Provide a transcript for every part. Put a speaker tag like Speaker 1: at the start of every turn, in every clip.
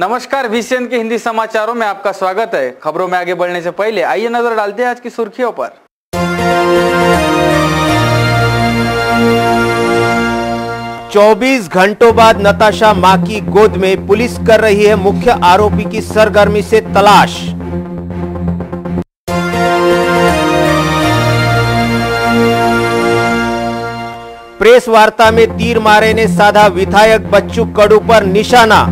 Speaker 1: नमस्कार, VCN के हिंदी समाचारों में आपका स्वागत है। खबरों में आगे बढ़ने से पहले आइए नजर डालते हैं आज की सुर्खियों पर।
Speaker 2: 24 घंटों बाद नताशा मां की गोद में, पुलिस कर रही है मुख्य आरोपी की सरगर्मी से तलाश। प्रेस वार्ता में तीर मारे ने साधा विधायक बच्चू कडू पर निशाना।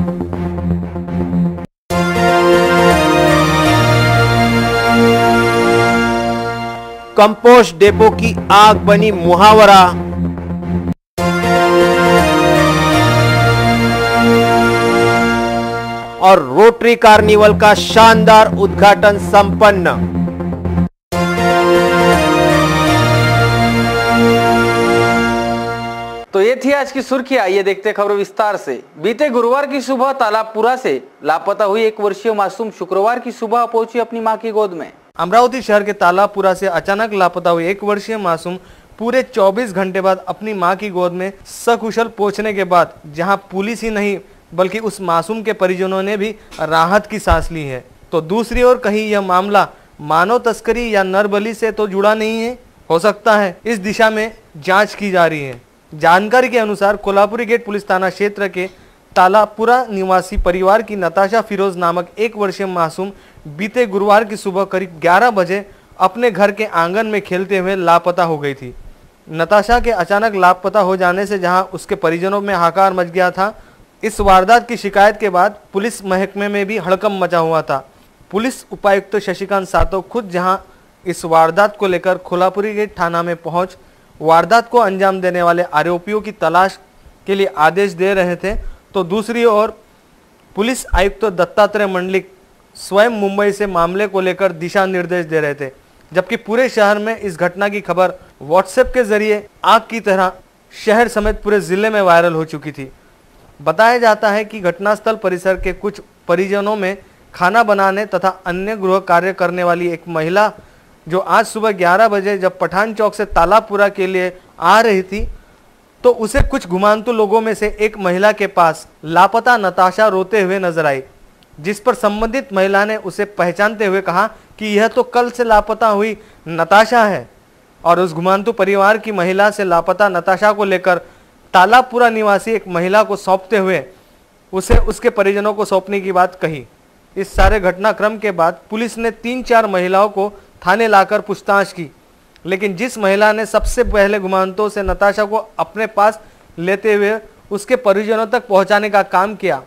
Speaker 2: कंपोस्ट डेपो की आग बनी मुहावरा। और रोटरी कार्निवल का शानदार उद्घाटन संपन्न।
Speaker 1: तो ये थी आज की सुर्खियां। आइए देखते खबरों विस्तार से। बीते गुरुवार की सुबह तालाबपुरा से लापता हुई 1 वर्षीय मासूम शुक्रवार की सुबह पहुंची अपनी मां की गोद में।
Speaker 3: अमरावती शहर के तालाबपुरा से अचानक लापता हुई 1 वर्षीय मासूम पूरे 24 घंटे बाद अपनी मां की गोद में सकुशल पहुंचने के बाद जहां पुलिस ही नहीं बल्कि उस मासूम के परिजनों ने भी राहत की सांस ली है, तो दूसरी ओर कहीं यह मामला मानव तस्करी या नरबली से तो जुड़ा नहीं है, हो सकता है इस दिशा में जांच की जा रही है। जानकारी के अनुसार कोल्हापुरी गेट पुलिस थाना क्षेत्र के तालाबपुरा निवासी परिवार की नताशा फिरोज नामक 1 वर्षीय मासूम बीते गुरुवार की सुबह करीब 11 बजे अपने घर के आंगन में खेलते हुए लापता हो गई थी। नताशा के अचानक लापता हो जाने से जहां उसके परिजनों में हाहाकार मच गया था, इस वारदात की शिकायत के बाद पुलिस महकमे में भी हड़कंप मचा हुआ था। पुलिस उपायुक्त शशिकांत सातो खुद जहां इस वारदात को लेकर कोल्हापुरी गेट थाना में पहुंच वारदात को अंजाम देने वाले आरोपियों की तलाश के लिए आदेश दे रहे थे, तो दूसरी ओर पुलिस आयुक्त दत्तात्रेय मंडलिक स्वयं मुंबई से मामले को लेकर दिशा निर्देश दे रहे थे, जबकि पूरे शहर में इस घटना की खबर व्हाट्सएप के जरिए आग की तरह शहर समेत पूरे जिले में वायरल हो चुकी थी। बताया जाता है कि घटनास्थल परिसर के कुछ परिजनों में खाना बनाने तथा अन्य गृह कार्य करने वाली एक महिला जो आज सुबह 11 बजे जब पठान चौक से तालाबपुरा के लिए आ रही थी, तो उसे कुछ घुमांतु लोगों में से एक महिला के पास लापता नताशा रोते हुए नजर आई, जिस पर संबंधित महिला ने उसे पहचानते हुए कहा कि यह तो कल से लापता हुई नताशा है, और उस घुमांतु परिवार की महिला से लापता नताशा को लेकर तालाबपुरा निवासी एक महिला को सौंपते हुए उसे उसके परिजनों को सौंपने की बात कही। इस सारे घटनाक्रम के बाद पुलिस ने 3-4 महिलाओं को थाने लाकर पूछताछ की, लेकिन जिस महिला ने सबसे पहले घुमांतों से नताशा को अपने पास लेते हुए उसके परिजनों तक पहुंचाने का काम किया,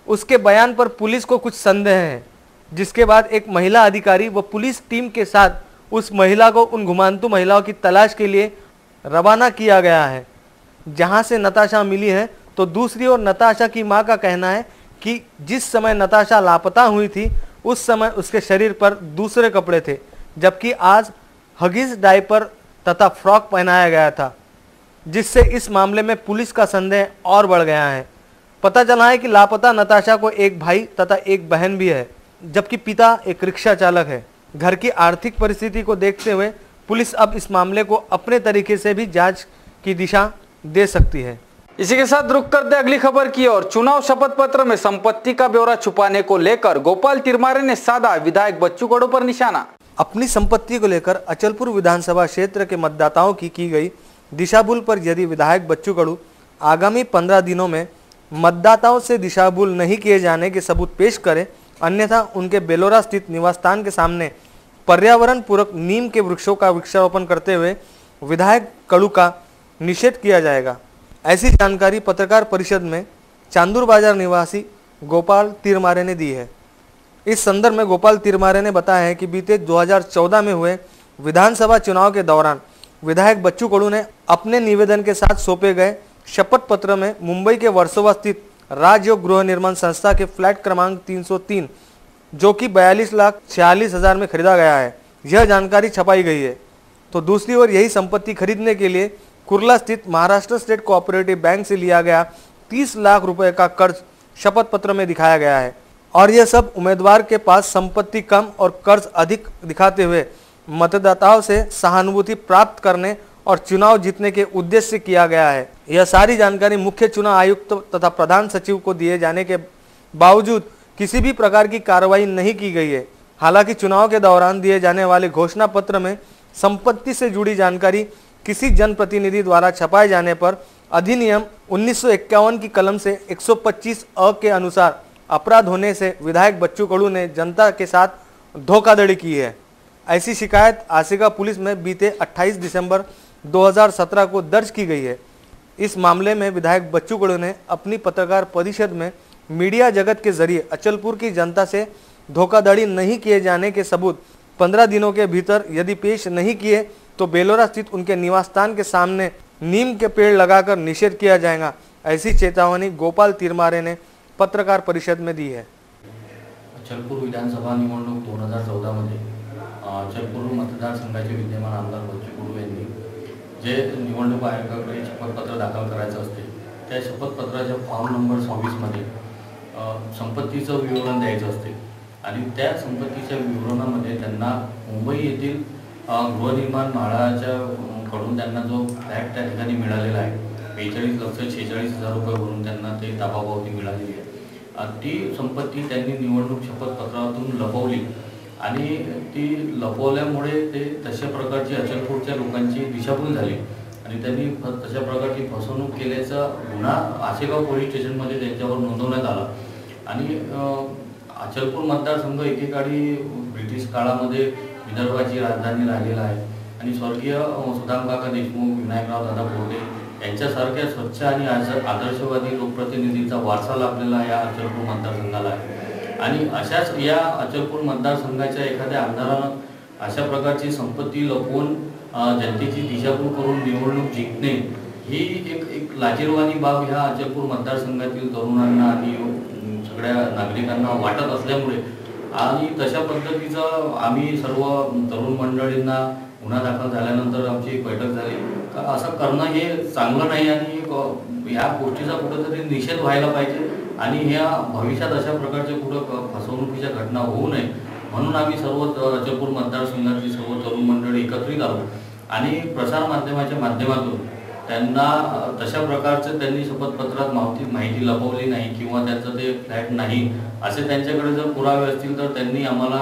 Speaker 3: उसके बयान पर पुलिस को कुछ संदेह है, जिसके बाद एक महिला अधिकारी व पुलिस टीम के साथ उस महिला को उन घुमांतु महिलाओं की तलाश के लिए रवाना किया गया है, जहां से नताशा मिली है। तो दूसरी ओर नताशा की मां का कहना है कि जिस समय नताशा लापता हुई थी उस समय उसके शरीर पर दूसरे कपड़े थे, जबकि आज हगिस, डायपर तथा फ्रॉक पहनाया गया था, जिससे इस मामले में पुलिस का संदेह और बढ़ गया है। पता चला है कि लापता नताशा को एक भाई तथा एक बहन भी है, जबकि पिता एक रिक्शा चालक है। घर की आर्थिक परिस्थिति को देखते हुए पुलिस अब इस मामले को अपने तरीके से भी जांच की दिशा दे सकती है।
Speaker 1: इसी के साथ रुक करते अगली खबर की ओर। चुनाव शपथ पत्र में संपत्ति का ब्यौरा छुपाने को लेकर गोपाल तिरमारे ने साधा विधायक बच्चू कडू पर निशाना।
Speaker 3: अपनी संपत्ति को लेकर अचलपुर विधानसभा क्षेत्र के मतदाताओं की गई दिशाभूल पर यदि विधायक बच्चू कडू आगामी 15 दिनों में मतदाताओं से दिशाभूल नहीं किए जाने के सबूत पेश करें, अन्यथा उनके बेलोरा स्थित निवास स्थान के सामने पर्यावरण पूरक नीम के वृक्षों का वृक्षारोपण करते हुए विधायक कडू का निषेध किया जाएगा। ऐसी जानकारी पत्रकार परिषद में चांदूर बाजार निवासी गोपाल तिरमारे ने दी है। इस संदर्भ में गोपाल तिरमारे ने बताया है कि बीते 2014 में हुए विधानसभा चुनाव के दौरान विधायक बच्चू कडू ने अपने निवेदन के साथ सौंपे गए शपथ पत्र में मुंबई के वर्सोवा स्थित राजयोग गृह निर्माण संस्था के फ्लैट क्रमांक 303 जो कि 42,46,000 में खरीदा गया है, यह जानकारी छपाई गई है। तो दूसरी ओर यही संपत्ति खरीदने के लिए कुर्ला स्थित महाराष्ट्र स्टेट कोऑपरेटिव बैंक से लिया गया 30 लाख रुपए का कर्ज शपथ पत्र में दिखाया गया है, और यह सब उम्मीदवार के पास संपत्ति कम और कर्ज अधिक दिखाते हुए मतदाताओं से सहानुभूति प्राप्त करने और चुनाव जीतने के उद्देश्य से किया गया है। यह सारी जानकारी मुख्य चुनाव आयुक्त तथा प्रधान सचिव को दिए जाने के बावजूद किसी भी प्रकार की कार्रवाई नहीं की गई है। हालांकि चुनाव के दौरान दिए जाने वाले घोषणा पत्र में संपत्ति से जुड़ी जानकारी किसी जनप्रतिनिधि द्वारा छपाए जाने पर अधिनियम 1951 की कलम से 125 अ के अनुसार अपराध होने से विधायक बच्चू कडू ने जनता के साथ धोखाधड़ी की है। ऐसी शिकायत आसिका पुलिस में बीते 28 दिसंबर 2017 को दर्ज की गई है। इस मामले में विधायक बच्चू कडू ने अपनी पत्रकार परिषद में मीडिया जगत के जरिए अचलपुर की जनता से धोखाधड़ी नहीं किए जाने के सबूत 15 दिनों के भीतर यदि पेश नहीं किए तो बेलोरा स्थित उनके निवास स्थान के सामने नीम के पेड़ लगाकर निषेध किया जाएगा, ऐसी चेतावनी गोपाल तिरमारे ने पत्रकार परिषद में दी है।
Speaker 4: अचलपूर विधानसभा निवडणूक 2014 मध्ये अचलपूर मतदारसंघाचे विद्यमान आमदार बच्चू कडू यांनी जे निवडणूक आयोगाकडे शपथपत्र दाखल करायचं असते त्या शपथपत्राच्या फॉर्म नंबर 26 मध्ये संपत्तीचं विवरण द्यायचं असते आणि त्या संपत्तीच्या विवरणामध्ये त्यांना मुंबई येथील गृहनिर्माण म्हाडाच्या कडून त्यांना जो फ्लॅट त्या ठिकाणी मिळालेला आहे 42,46,000 रुपये भरून त्यांना ते ताबापावती मिळालेली आहे। ती संपत्ती त्यांनी निवडणूक शपथपत्रातून लपवली आणि ती लपवल्यामुळे ते तशा प्रकारची अचलपूरच्या लोकांची दिशाभूल झाली आणि त्यांनी तशा प्रकारची फसवणूक केल्याचा गुन्हा आसेगाव पोलीस स्टेशनमध्ये त्यांच्यावर नोंदवण्यात आला आणि अचलपूर मतदारसंघ एकेकाळी ब्रिटिश काळामध्ये विदर्भाची राजधानी राहिलेला आहे आणि स्वर्गीय सुदामकाका देशमुख, विनायकराव दादा बोर्डे यांच्यासारख्या स्वच्छ आणि आदर्शवादी लोकप्रतिनिधींचा वारसा लाभलेला या अचलपूर मतदारसंघाला आहे आणि अशाच या अचलपूर मतदारसंघाच्या एखाद्या आमदारानं अशा प्रकारची संपत्ती लपवून जनतेची दिशाभूल करून निवडणूक जिंकणे ही एक लाजिरवाणी बाब ह्या अचलपूर मतदारसंघातील तरुणांना आणि सगळ्या नागरिकांना वाटत असल्यामुळे आणि तशा पद्धतीचं आम्ही सर्व तरुण मंडळींना गुन्हा दाखल झाल्यानंतर आमची एक बैठक झाली का असं करणं हे चांगलं नाही आणि या गोष्टीचा कुठेतरी निषेध व्हायला पाहिजे आणि ह्या भविष्यात अशा प्रकारच्या कुठं फसवणुकीच्या घटना होऊ नये म्हणून आम्ही सर्व अचलपूर मतदारसंघातली सर्व तरुण मंडळी एकत्रित आलो आणि प्रसार माध्यमाच्या माध्यमातून त्यांना तशा प्रकारचं त्यांनी शपथपत्रात माहिती लपवली नाही किंवा त्यांचं ते फ्लॅट नाही असे त्यांच्याकडे जर पुरावे असतील तर त्यांनी आम्हाला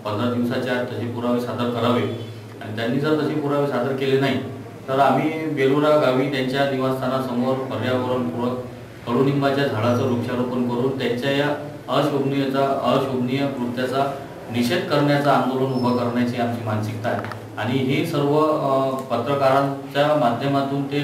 Speaker 4: 15 दिवसाच्या आत तसे पुरावे सादर करावे आणि त्यांनी जर तसे पुरावे सादर केले नाही तर आम्ही बेलोरा गावी त्यांच्या निवासस्थानासमोर पर्यावरणपूरक कडुनिंबाच्या झाडाचं वृक्षारोपण करून त्यांच्या या अशोभनीय कृत्याचा निषेध करण्याचं आंदोलन उभं करण्याची आमची मानसिकता आहे आणि हे सर्व पत्रकारांच्या माध्यमातून ते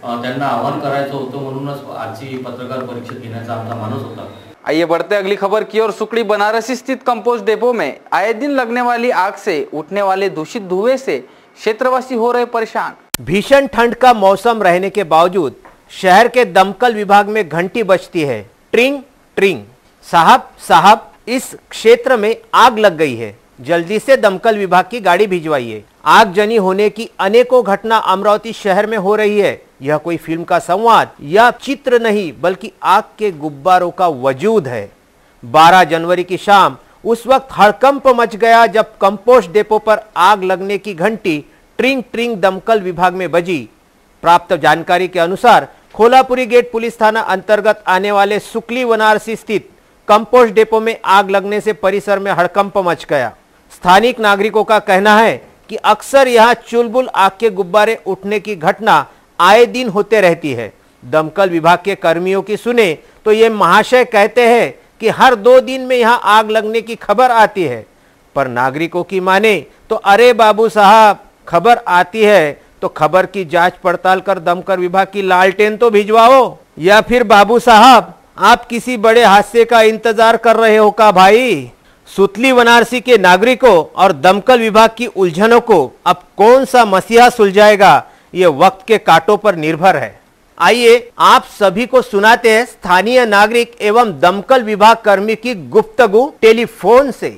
Speaker 4: त्यांना आवाहन करायचं होतं म्हणूनच आजची पत्रकार परिषद घेण्याचा आमचा मानस होता।
Speaker 1: आइए बढ़ते अगली खबर की ओर। सुकड़ी बनारसी स्थित कंपोस्ट डिपो में आए दिन लगने वाली आग से उठने वाले दूषित धुएं से क्षेत्रवासी हो रहे परेशान।
Speaker 2: भीषण ठंड का मौसम रहने के बावजूद शहर के दमकल विभाग में घंटी बजती है, ट्रिंग ट्रिंग। साहब साहब इस क्षेत्र में आग लग गई है, जल्दी से दमकल विभाग की गाड़ी भिजवाइए। आगजनी होने की अनेकों घटना अमरावती शहर में हो रही है। यह कोई फिल्म का संवाद या चित्र नहीं बल्कि आग के गुब्बारों का वजूद है। 12 जनवरी की शाम उस वक्त हड़कंप मच गया जब कंपोस्ट डिपो पर आग लगने की घंटी ट्रिंग ट्रिंग दमकल विभाग में बजी। प्राप्त जानकारी के अनुसार खोलापुरी गेट पुलिस थाना अंतर्गत आने वाले सुकली बनारसी स्थित कंपोस्ट डिपो में आग लगने से परिसर में हड़कंप मच गया। स्थानिक नागरिकों का कहना है कि अक्सर यहां चुलबुल आग के गुब्बारे उठने की घटना आए दिन होते रहती है। दमकल विभाग के कर्मियों की सुने तो ये महाशय कहते हैं कि हर 2 दिन में यहां आग लगने की खबर आती है, पर नागरिकों की माने तो अरे बाबू साहब, खबर आती है तो खबर की जांच पड़ताल कर दमकल विभाग की लालटेन तो भिजवाओ, या फिर बाबू साहब आप किसी बड़े हादसे का इंतजार कर रहे हो का भाई। सुतली बनारसी के नागरिकों और दमकल विभाग की उलझनों को अब कौन सा मसीहा सुलझाएगा, ये वक्त के कांटों पर निर्भर है। आइए आप सभी को सुनाते हैं स्थानीय नागरिक एवं दमकल विभाग कर्मी की गुफ्तगू टेलीफोन से।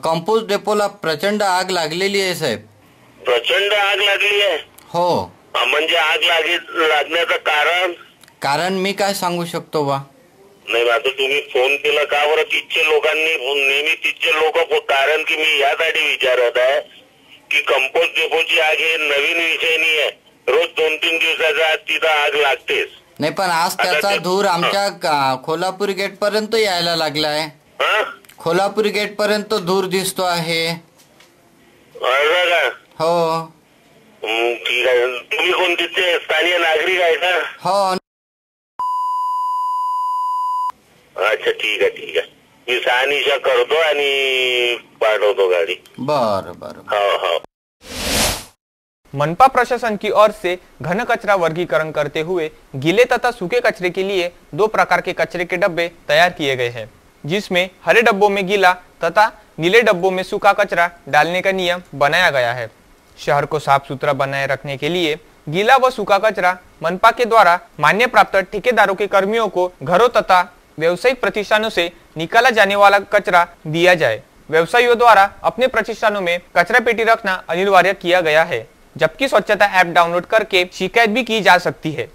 Speaker 5: कंपोस्ट डेपोला प्रचंड आग लागलेली आहे साहेब।
Speaker 6: प्रचंड आग लागली आहे?
Speaker 5: हो।
Speaker 6: म्हणजे आग लागण्याचं कारण
Speaker 5: मी काय सांगू शकतो बा?
Speaker 6: नाही, आता तुम्ही फोन केला का बरं? तिथचे लोकांनी नेहमी तिथचे लोक, कारण की मी यासाठी विचारत आहे की कंपोस्ट डेपोची आग हे नवीन विषय नाही आहे, रोज 2-3 दिवसाच्या आत तिथं आग लागतेच.
Speaker 5: नाही पण आज त्याचा धूर आमच्या कोल्हापूर गेट पर्यंत यायला लागलाय.
Speaker 6: हा
Speaker 5: कोल्हापूर गेट पर्यंत धूर दिसतो आहे.
Speaker 6: असं का?
Speaker 5: हो
Speaker 6: ठीक आहे. तुम्ही कोण तिथले स्थानिक नागरिक आहे का?
Speaker 5: हो.
Speaker 6: अच्छा ठीक आहे. मी शहानिशा करतो आणि पाठवतो गाड़ी.
Speaker 5: बर बर.
Speaker 6: हाँ.
Speaker 7: मनपा प्रशासन की ओर से घन कचरा वर्गीकरण करते हुए गीले तथा सूखे कचरे के लिए 2 प्रकार के कचरे के डब्बे तैयार किए गए हैं, जिसमें हरे डब्बों में गीला तथा नीले डब्बों में सूखा कचरा डालने का नियम बनाया गया है। शहर को साफ सुथरा बनाए रखने के लिए गीला व सूखा कचरा मनपा के द्वारा मान्य प्राप्त ठेकेदारों के कर्मियों को घरों तथा व्यवसायिक प्रतिष्ठानों से निकाला जाने वाला कचरा दिया जाए। व्यवसायियों द्वारा अपने प्रतिष्ठानों में कचरा पेटी रखना अनिवार्य किया गया है, जबकि स्वच्छता ऐप डाउनलोड करके शिकायत भी की जा सकती है।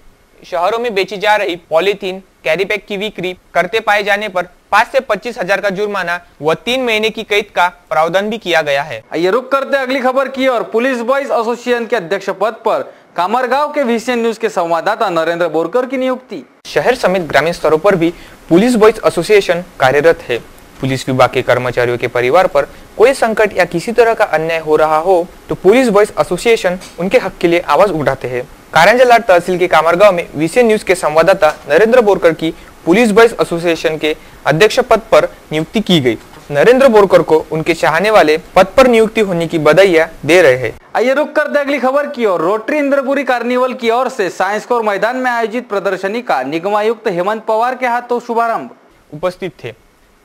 Speaker 7: शहरों में बेची जा रही पॉलीथीन कैरी बैग की बिक्री करते पाए जाने पर 5 से 25 हजार का जुर्माना व 3 महीने की कैद का प्रावधान भी किया गया है।
Speaker 1: ये रुक करते अगली खबर की और पुलिस बॉयज एसोसिएशन के अध्यक्ष पद पर कामरगांव के VCN न्यूज के संवाददाता नरेंद्र बोरकर की नियुक्ति।
Speaker 7: शहर समेत ग्रामीण स्तरों पर भी पुलिस बॉयज एसोसिएशन कार्यरत है। पुलिस विभाग के कर्मचारियों के परिवार पर कोई संकट या किसी तरह का अन्याय हो रहा हो तो पुलिस बॉयज एसोसिएशन उनके हक के लिए आवाज उठाते हैं। कारंजा तहसील के कामरगांव में VCN न्यूज के संवाददाता नरेंद्र बोरकर की पुलिस बॉयज एसोसिएशन के अध्यक्ष पद पर नियुक्ति की गई। नरेंद्र बोरकर को उनके चाहने वाले पद पर नियुक्ति होने की बधाइयां दे रहे हैं।
Speaker 1: आइए रुक करते अगली खबर की और रोटरी इंद्रपुरी कार्निवल की ओर से साइंस कोर मैदान में आयोजित प्रदर्शनी का निगमायुक्त हेमंत पवार के हाथों शुभारंभ।
Speaker 7: उपस्थित थे।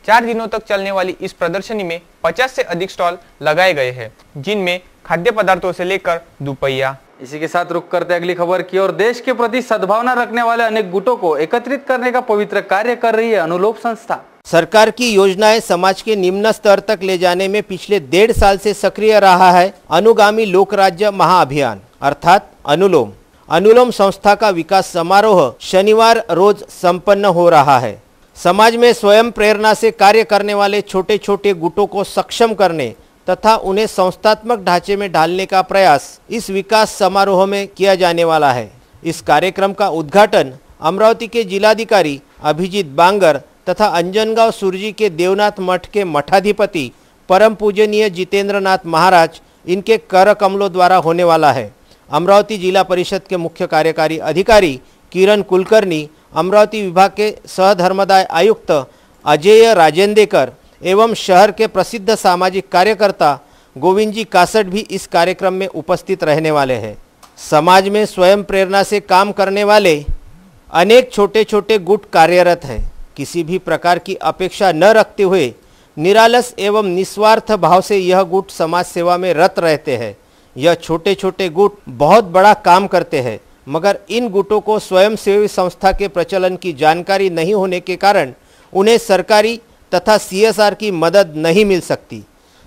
Speaker 7: 4 दिनों तक चलने वाली इस प्रदर्शनी में 50 से अधिक स्टॉल लगाए गए हैं, जिनमें खाद्य पदार्थों से लेकर दुपहिया।
Speaker 1: इसी के साथ रुक करते अगली खबर की और देश के प्रति सद्भावना रखने वाले अनेक गुटों को एकत्रित करने का पवित्र कार्य कर रही है अनुलोम संस्था।
Speaker 2: सरकार की योजनाएं समाज के निम्न स्तर तक ले जाने में पिछले 1.5 साल से सक्रिय रहा है अनुगामी लोक राज्य महाअभियान अर्थात अनुलोम। अनुलोम संस्था का विकास समारोह शनिवार रोज संपन्न हो रहा है। समाज में स्वयं प्रेरणा से कार्य करने वाले छोटे छोटे गुटों को सक्षम करने तथा उन्हें संस्थात्मक ढांचे में ढालने का प्रयास इस विकास समारोह में किया जाने वाला है। इस कार्यक्रम का उद्घाटन अमरावती के जिलाधिकारी अभिजीत बांगर तथा अंजनगांव सुरजी के देवनाथ मठ के मठाधिपति परम पूजनीय जितेंद्रनाथ महाराज इनके कर कमलों द्वारा होने वाला है। अमरावती जिला परिषद के मुख्य कार्यकारी अधिकारी किरण कुलकर्णी, अमरावती विभाग के सहधर्मदाय आयुक्त अजय राजेंदेकर एवं शहर के प्रसिद्ध सामाजिक कार्यकर्ता गोविंद जी कासट भी इस कार्यक्रम में उपस्थित रहने वाले हैं। समाज में स्वयं प्रेरणा से काम करने वाले अनेक छोटे छोटे गुट कार्यरत हैं। किसी भी प्रकार की अपेक्षा न रखते हुए निरालस एवं निस्वार्थ भाव से यह गुट समाज सेवा में रत रहते हैं। यह छोटे छोटे गुट बहुत बड़ा काम करते हैं, मगर इन गुटों को स्वयंसेवी संस्था के प्रचलन की जानकारी नहीं होने के कारण उन्हें सरकारी तथा CSR की मदद नहीं मिल सकती।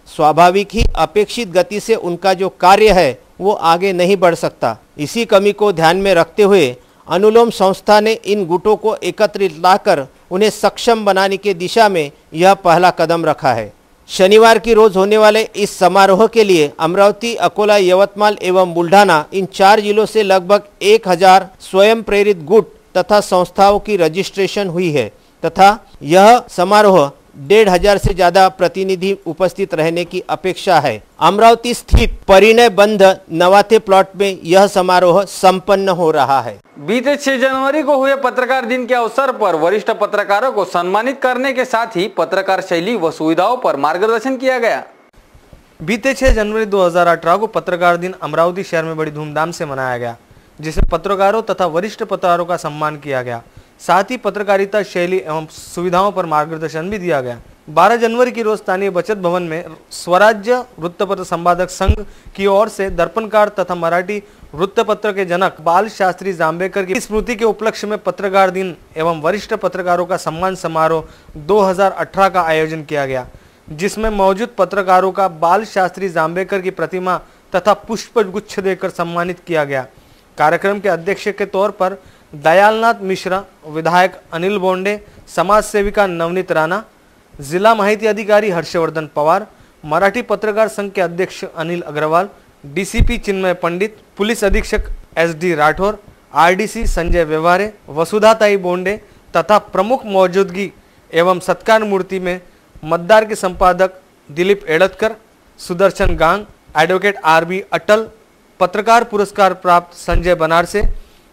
Speaker 2: स्वाभाविक ही अपेक्षित गति से उनका जो कार्य है वो आगे नहीं बढ़ सकता। इसी कमी को ध्यान में रखते हुए अनुलोम संस्था ने इन गुटों को एकत्रित लाकर उन्हें सक्षम बनाने की दिशा में यह पहला कदम रखा है। शनिवार की रोज होने वाले इस समारोह के लिए अमरावती, अकोला, यवतमाल एवं बुल्ढाना इन 4 जिलों से लगभग 1000 स्वयं प्रेरित गुट तथा संस्थाओं की रजिस्ट्रेशन हुई है तथा यह समारोह 1500 से ज्यादा प्रतिनिधि उपस्थित रहने की अपेक्षा है। अमरावती स्थित परिणय बंध नवाथे प्लॉट में यह समारोह संपन्न हो रहा है।
Speaker 1: बीते 6 जनवरी को हुए पत्रकार दिन के अवसर पर वरिष्ठ पत्रकारों को सम्मानित करने के साथ ही पत्रकार शैली व सुविधाओं पर मार्गदर्शन किया गया।
Speaker 3: बीते 6 जनवरी 2018 को पत्रकार दिन अमरावती शहर में बड़ी धूमधाम से मनाया गया, जिसमें पत्रकारों तथा वरिष्ठ पत्रकारों का सम्मान किया गया। साथ ही पत्रकारिता शैली एवं सुविधाओं पर मार्गदर्शन भी दिया गया। 12 जनवरी की रोज स्थानीय बचत भवन में स्वराज्य वृत्तपत्र संपादक संघ की ओर से दर्पणकार तथा मराठी वृत्तपत्र के जनक बाल शास्त्री जांभेकर की स्मृति के उपलक्ष्य में पत्रकार दिन एवं वरिष्ठ पत्रकारों का सम्मान समारोह 2018 का आयोजन किया गया, जिसमें मौजूद पत्रकारों का बाल शास्त्री जांभेकर की प्रतिमा तथा पुष्प गुच्छ देकर सम्मानित किया गया। कार्यक्रम के अध्यक्ष के तौर पर दयालनाथ मिश्रा, विधायक अनिल बोंडे, समाज सेविका नवनीत राणा, जिला माहिती अधिकारी हर्षवर्धन पवार, मराठी पत्रकार संघ के अध्यक्ष अनिल अग्रवाल, DCP चिन्मय पंडित, पुलिस अधीक्षक SD राठौर, RDC संजय व्यवहारे, वसुधाताई बोंडे तथा प्रमुख मौजूदगी एवं सत्कार मूर्ति में मतदार के संपादक दिलीप एड़तकर, सुदर्शन गांग, एडवोकेट RB अटल, पत्रकार पुरस्कार प्राप्त संजय बनारसे,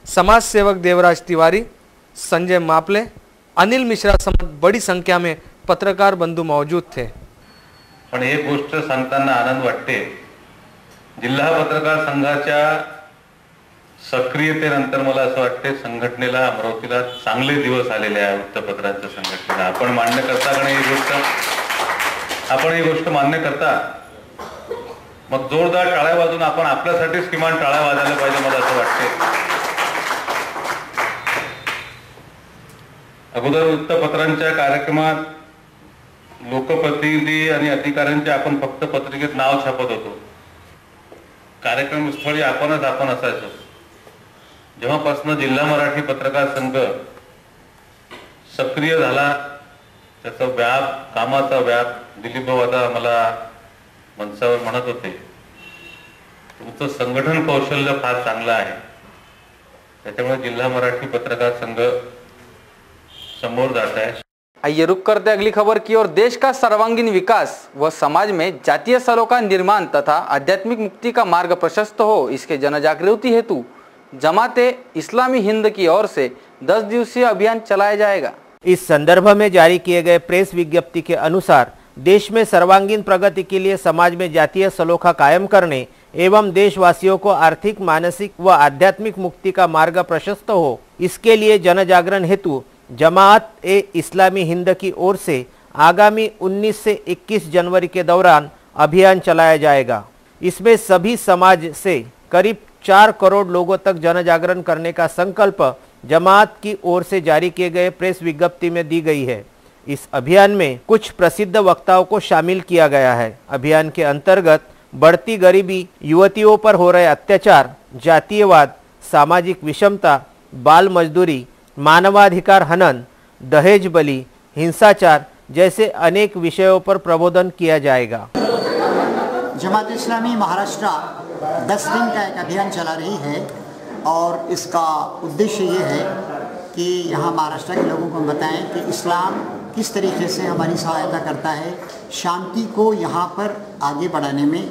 Speaker 3: समाज सेवक देवराज तिवारी, संजय मापले, अनिल मिश्रा समेत बड़ी संख्या में पत्रकार बंधू मौजूद थे।
Speaker 8: पण एक गोष्ट सांगताना आनंद वाटते, जिल्हा पत्रकार संघाच्या सक्रियतेनंतर मला असं वाटते संघटनेला अमरावतीला चांगले दिवस आलेले आहे। वृत्तपत्रांच्या संघटनेला आपण मान्य करता का नाही ही गोष्ट? आपण ही गोष्ट मान्य करता? मग जोरदार टाळ्या वाजवून आपण आपल्यासाठीच किमान टाळ्या वाजवायला पाहिजे, मला असं वाटते। अगोदर वृत्तपत्रांच्या कार्यक्रमात लोकप्रतिनिधी आणि अधिकाऱ्यांचे आपण फक्त पत्रिकेत नाव छापत होतो, कार्यक्रम स्थळी आपण असायचो। जेव्हापासून जिल्हा मराठी पत्रकार संघ सक्रिय झाला, त्याचा व्याप, कामाचा व्याप, दिलीप भाऊ आता मला मंचावर म्हणत होते, तुमचं संघटन कौशल्य फार चांगलं आहे, त्याच्यामुळे जिल्हा मराठी पत्रकार संघ समोर जाता है।
Speaker 1: आइए रुक करते अगली खबर की ओर। देश का सर्वांगीण विकास व समाज में जातीय सलों का निर्माण तथा आध्यात्मिक मुक्ति का मार्ग प्रशस्त हो, इसके जनजागृति हेतु जमाते इस्लामी हिंद की ओर से 10 दिवसीय अभियान चलाया जाएगा।
Speaker 2: इस संदर्भ में जारी किए गए प्रेस विज्ञप्ति के अनुसार देश में सर्वांगीण प्रगति के लिए समाज में जातीय सलोखा कायम करने एवं देशवासियों को आर्थिक, मानसिक व आध्यात्मिक मुक्ति का मार्ग प्रशस्त हो, इसके लिए जनजागरण हेतु जमात ए इस्लामी हिंद की ओर से आगामी 19 से 21 जनवरी के दौरान अभियान चलाया जाएगा। इसमें सभी समाज से करीब 4 करोड़ लोगों तक जनजागरण करने का संकल्प जमात की ओर से जारी किए गए प्रेस विज्ञप्ति में दी गई है। इस अभियान में कुछ प्रसिद्ध वक्ताओं को शामिल किया गया है। अभियान के अंतर्गत बढ़ती गरीबी, युवतियों पर हो रहे अत्याचार, जातीयवाद, सामाजिक विषमता, बाल मजदूरी, मानवाधिकार हनन, दहेज बलि, हिंसाचार जैसे अनेक विषयों पर प्रबोधन किया जाएगा।
Speaker 9: जमात इस्लामी महाराष्ट्र 10 दिन का एक अभियान चला रही है और इसका उद्देश्य ये है कि यहाँ महाराष्ट्र के लोगों को बताएं कि इस्लाम किस तरीके से हमारी सहायता करता है शांति को यहाँ पर आगे बढ़ाने में,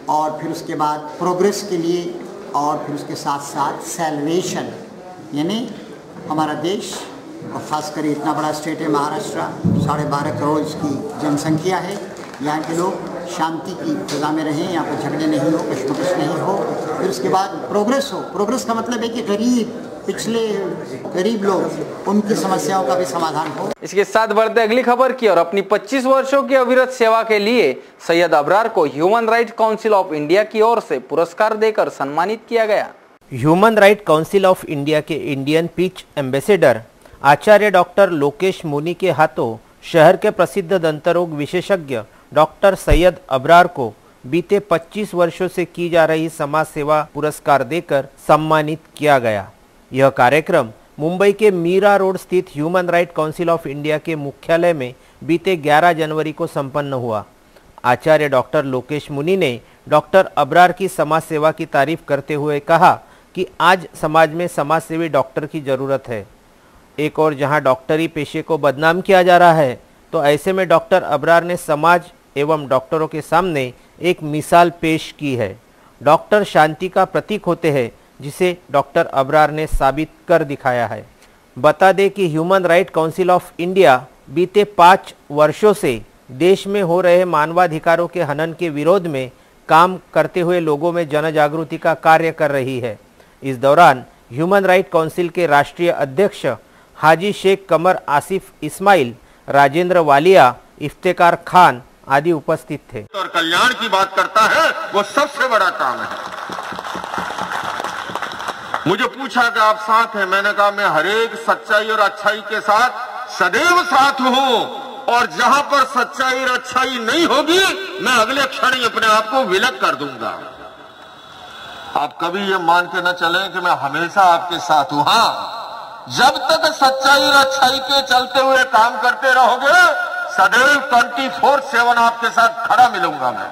Speaker 9: और फिर उसके बाद प्रोग्रेस के लिए, और फिर उसके साथ साथ सैल्वेशन, यानी हमारा देश और ख़ासकर इतना बड़ा स्टेट है महाराष्ट्र, 12.5 करोड़ की जनसंख्या है, यहाँ के लोग शांति की फिजा में रहें, यहाँ पर झगड़े नहीं हो, कश्मकश नहीं हो, फिर उसके बाद प्रोग्रेस हो। प्रोग्रेस का मतलब है कि गरीब लोग, उनकी समस्याओं का भी समाधान हो।
Speaker 1: इसके साथ बढ़ते अगली खबर की और अपनी 25 वर्षों की अविरत सेवा के लिए सैयद अबरार को human right council of India की ओर से पुरस्कार देकर सम्मानित किया गया।
Speaker 2: Human right council of India के इंडियन पीस एम्बेसडर आचार्य डॉक्टर लोकेश मुनी के हाथों शहर के प्रसिद्ध दंतरोग विशेषज्ञ डॉक्टर सैयद अबरार को बीते 25 वर्षों से की जा रही समाज सेवा पुरस्कार देकर सम्मानित किया गया। यह कार्यक्रम मुंबई के मीरा रोड स्थित human right council of India के मुख्यालय में बीते 11 जनवरी को संपन्न हुआ। आचार्य डॉक्टर लोकेश मुनी ने डॉक्टर अबरार की समाज सेवा की तारीफ करते हुए कहा कि आज समाज में समाज सेवी डॉक्टर की ज़रूरत है। एक और जहां डॉक्टरी पेशे को बदनाम किया जा रहा है, तो ऐसे में डॉक्टर अबरार ने समाज एवं डॉक्टरों के सामने एक मिसाल पेश की है। डॉक्टर शांति का प्रतीक होते हैं, जिसे डॉक्टर अबरार ने साबित कर दिखाया है। बता दें कि human right council of India बीते 5 वर्षों से देश में हो रहे मानवाधिकारों के हनन के विरोध में काम करते हुए लोगों में जन जागृति का कार्य कर रही है। इस दौरान ह्यूमन राइट काउंसिल के राष्ट्रीय अध्यक्ष हाजी शेख कमर आसिफ इस्माइल, राजेंद्र वालिया, इफ्तेकार खान आदि उपस्थित थे।
Speaker 10: और कल्याण की बात करता है, वो सबसे बड़ा काम है। मुझे पूछा कि आप साथ हैं, मैंने कहा मैं हर एक सच्चाई और अच्छाई के साथ सदैव साथ हूं, और जहां पर सच्चाई और अच्छाई नहीं होगी, मैं अगले क्षण ही अपने आप को विलग कर दूंगा। आप कभी ये मान के न चलें कि मैं हमेशा आपके साथ हूं। हाँ, जब तक सच्चाई और अच्छाई के चलते हुए काम करते रहोगे, सदैव 24/7 आपके साथ खड़ा मिलूंगा मैं।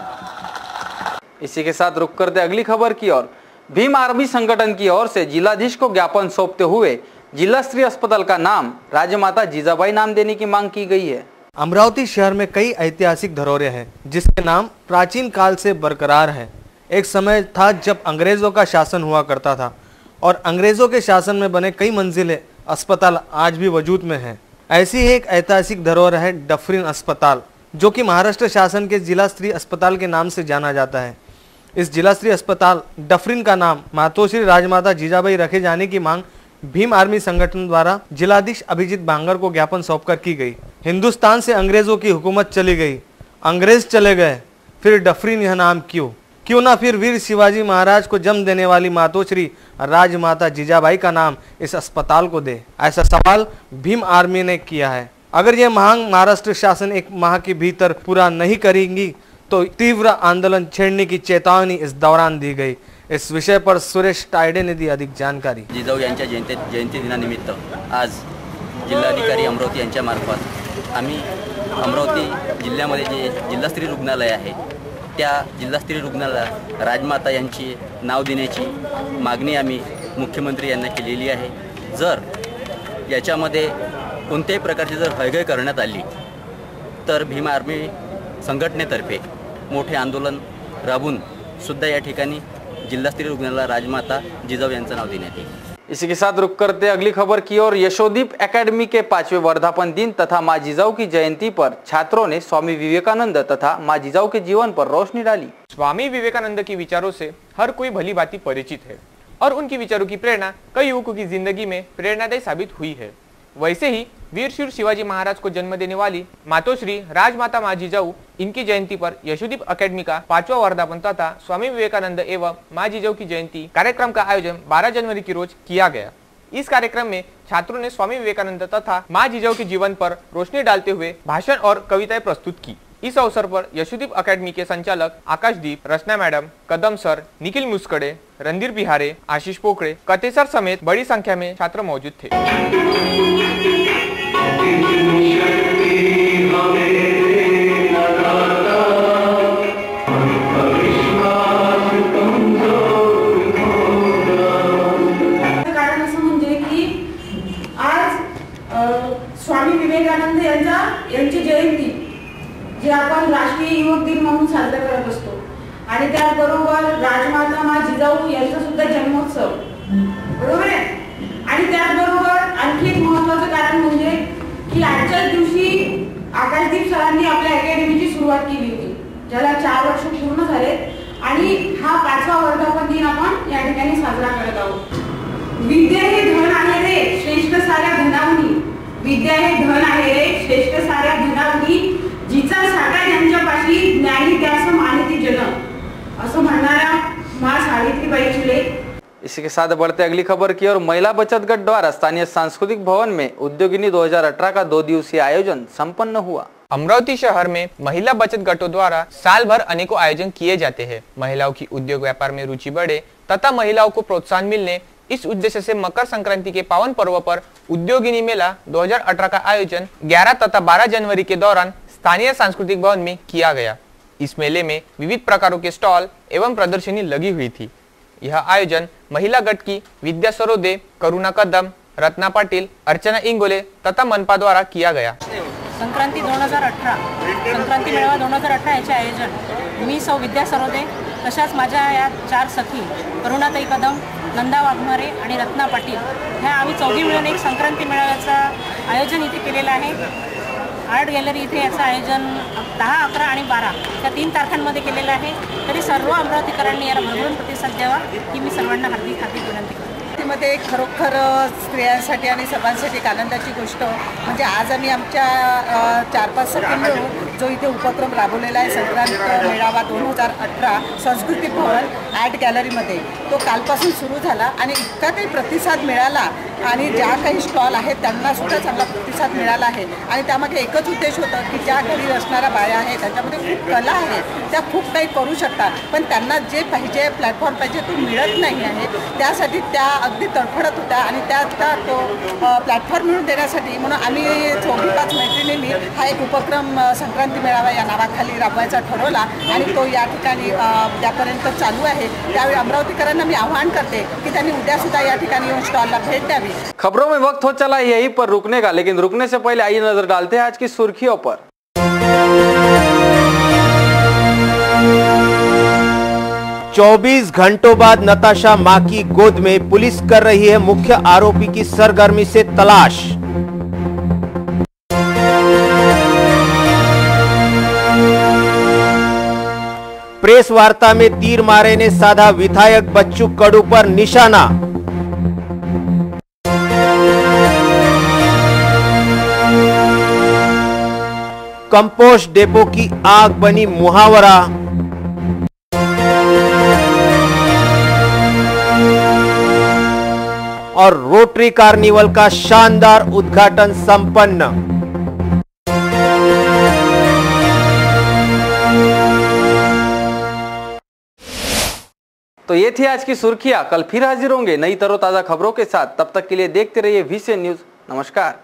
Speaker 1: इसी के साथ रुक करते अगली खबर की ओर। भीम आर्मी संगठन की ओर से जिलाधीश को ज्ञापन सौंपते हुए जिला स्तरीय अस्पताल का नाम राजमाता जीजाबाई नाम देने की मांग की गई है।
Speaker 3: अमरावती शहर में कई ऐतिहासिक धरोहरें हैं जिसके नाम प्राचीन काल से बरकरार है। एक समय था जब अंग्रेजों का शासन हुआ करता था और अंग्रेजों के शासन में बने कई मंजिले अस्पताल आज भी वजूद में हैं। ऐसी ही एक ऐतिहासिक धरोहर है डफरिन अस्पताल, जो कि महाराष्ट्र शासन के जिला स्तरीय अस्पताल के नाम से जाना जाता है। इस जिला स्तरीय अस्पताल डफरिन का नाम मातोश्री राजमाता जीजाबाई रखे जाने की मांग भीम आर्मी संगठन द्वारा जिलाधीश अभिजीत बांगर को ज्ञापन सौंपकर की गई। हिंदुस्तान से अंग्रेजों की हुकूमत चली गई, अंग्रेज चले गए, फिर डफरिन यह नाम क्यों ना फिर वीर शिवाजी महाराज को जन्म देने वाली मातोश्री राजमाता जीजाबाई का नाम इस अस्पताल को दे। ऐसा सवाल भीम आर्मी ने किया है। अगर यह मांग महाराष्ट्र शासन एक माह के भीतर पूरा नहीं करेंगी तो तीव्र आंदोलन छेड़ने की चेतावनी इस दौरान दी गई। इस विषय पर सुरेश टायडे ने दी अधिक जानकारी।
Speaker 11: जिजाऊ यांच्या जयंती दिनानिमित्त आज जिल्हाधिकारी अमरावती यांच्या मार्फत आम्ही अमरावती जिल्ह्यामध्ये जे जिल्हास्तरीय रुग्णालय आहे त्या जिल्हास्तरीय रुग्णालयाला राजमाता यांची नाव देण्याची मागणी आम्ही मुख्यमंत्री यांना केलेली आहे। जर याच्यामध्ये कोणत्याही प्रकारची जर हयगय करण्यात आली तर भीम आर्मी संघटनेतर्फे मोठे आंदोलन राबवून सुद्धा या ठिकाणी जिल्हास्तरीय रुग्णालय राजमाता जिजाऊ यांचं नाव देण्यात येईल।
Speaker 1: इसी के साथ रुक करते अगली खबर की ओर। यशोदीप एकेडमी के 5वें वर्धापन दिन तथा मां जिजाऊ की जयंती पर छात्रों ने स्वामी विवेकानंद तथा मां जिजाऊ के जीवन पर रोशनी डाली।
Speaker 7: स्वामी विवेकानंद के विचारों से हर कोई भली भांति परिचित है और उनके विचारों की प्रेरणा कई युवकों की जिंदगी में प्रेरणादायी साबित हुई है। वैसे ही वीर शूर शिवाजी महाराज को जन्म देने वाली मातोश्री राजमाता मां जिजाऊ इनकी जयंती पर यशोदीप एकेडमी का 5वां वर्धापन तथा स्वामी विवेकानंद एवं मां जिजाऊ की जयंती कार्यक्रम का आयोजन 12 जनवरी की रोज किया गया। इस कार्यक्रम में छात्रों ने स्वामी विवेकानंद तथा मां जिजाऊ के जीवन पर रोशनी डालते हुए भाषण और कविताएं प्रस्तुत की। इस अवसर पर यशोदीप एकेडमी के संचालक आकाशदीप, रचना मैडम, कदम सर, निखिल मुस्कड़े, रणधीर बिहारे, आशीष पोखरे, कतेसर समेत बड़ी संख्या में छात्र मौजूद थे।
Speaker 12: कारण असं म्हणजे की आज स्वामी विवेकानंद यांची जयंती जी आपण राष्ट्रीय युवक दिन म्हणून साजरा करत असतो आणि त्याचबरोबर राजमाता मां जिजाऊ यांचा सुद्धा जन्मोत्सव, बरोबर आहे। आणि त्याचबरोबर आणखी एक महत्त्वाचं कारण म्हणजे की आजच्याच दिवशी आकाशदीप सरांनी आपल्या अकॅडमीची सुरुवात केली होती, ज्याला 4 वर्ष पूर्ण झालेत आणि हा 5वा वर्धापन दिन आपण या ठिकाणी साजरा करत आहोत। विद्या हे धन आहे रे श्रेष्ठ साऱ्या धनावनी, विद्या हे धन आहे रे श्रेष्ठ साऱ्या धनावनी, जिचा साठा यांच्यापाशी ज्ञानी त्यास मानिती जन, असं म्हणणारा मां सावित्रीबाई फुले।
Speaker 1: इसी के साथ बढ़ते अगली खबर की ओर। महिला बचत गट द्वारा स्थानीय सांस्कृतिक भवन में उद्योगिनी 2018 का 2 दिवसीय आयोजन संपन्न हुआ।
Speaker 7: अमरावती शहर में महिला बचत गटों द्वारा साल भर अनेकों आयोजन किए जाते हैं। महिलाओं की उद्योग व्यापार में रुचि बढ़े तथा महिलाओं को प्रोत्साहन मिलने, इस उद्देश्य से मकर संक्रांति के पावन पर्व पर उद्योगिनी मेला 2018 का आयोजन 11 तथा 12 जनवरी के दौरान स्थानीय सांस्कृतिक भवन में किया गया। इस मेले में विविध प्रकारों के स्टॉल एवं प्रदर्शनी लगी हुई थी। यह आयोजन महिला गट की विद्या सरोदे, करुणा कदम, रत्ना पाटिल, अर्चना इंगोले तथा मनपा द्वारा किया गया।
Speaker 13: संक्रांती 2018 संक्रांती मेळावा 2018 याचे आयोजन मी सौ विद्या सरोदे तशाच माझ्या या 4 सखी करुणाताई कदम, नंदा वाघमारे आणि रत्ना पाटील ह्या आम्ही चौघी मिळून एक संक्रांती मेळाव्याचं आयोजन इथे केलेलं आहे। आर्ट गॅलरी इथे याचं आयोजन 10, 11 आणि 12 या 3 तारखांमध्ये केलेलं आहे। तरी सर्व अमरावतीकरांनी याला भरभरून प्रतिसाद द्यावा ही मी सर्वांना हार्दिक विनंती करते।
Speaker 14: मध्ये खरोखर स्त्रियांसाठी आणि सर्वांसाठी एक आनंदाची गोष्ट म्हणजे आज आम्ही आमच्या 4-5 सखी मिळून जो इथे उपक्रम राबवलेला आहे संक्रांत मेळावा 2018 सांस्कृतिक भवन आर्ट गॅलरीमध्ये, तो कालपासून सुरू झाला आणि इतका काही प्रतिसाद मिळाला आणि ज्या काही स्टॉल आहेत त्यांना सुद्धा चांगला प्रतिसाद मिळाला आहे। आणि त्यामागे एकच उद्देश होता की ज्या घरी असणाऱ्या बाया आहेत त्यांच्यामध्ये खूप कला आहे, त्या खूप काही करू शकतात, पण त्यांना जे पाहिजे प्लॅटफॉर्म पाहिजे तो मिळत नाही आहे। त्यासाठी त्या अगदी तडफडत होत्या आणि त्या तो प्लॅटफॉर्म मिळून देण्यासाठी म्हणून आम्ही 4-5 मैत्रिणींनी हा एक उपक्रम संक्रांती मेळावा या नावाखाली राबवायचा ठरवला आणि तो या ठिकाणी उद्यापर्यंत चालू आहे। त्यावेळी अमरावतीकरांना मी आवाहन करते की त्यांनी उद्या सुद्धा या ठिकाणी येऊन स्टॉलला भेट द्यावी।
Speaker 1: खबरों में वक्त हो चला यहीं पर रुकने का, लेकिन रुकने से पहले आइए नजर डालते हैं आज की सुर्खियों पर।
Speaker 2: 24 घंटों बाद नताशा मां की गोद में, पुलिस कर रही है मुख्य आरोपी की सरगर्मी से तलाश। प्रेस वार्ता में तीर मारे ने साधा विधायक बच्चू कडू पर निशाना। कंपोस्ट डेपो की आग बनी मुहावरा। और रोटरी कार्निवल का शानदार उद्घाटन संपन्न।
Speaker 1: तो ये थी आज की सुर्खियां। कल फिर हाजिर होंगे नई तरोताजा खबरों के साथ। तब तक के लिए देखते रहिए VCN न्यूज। नमस्कार।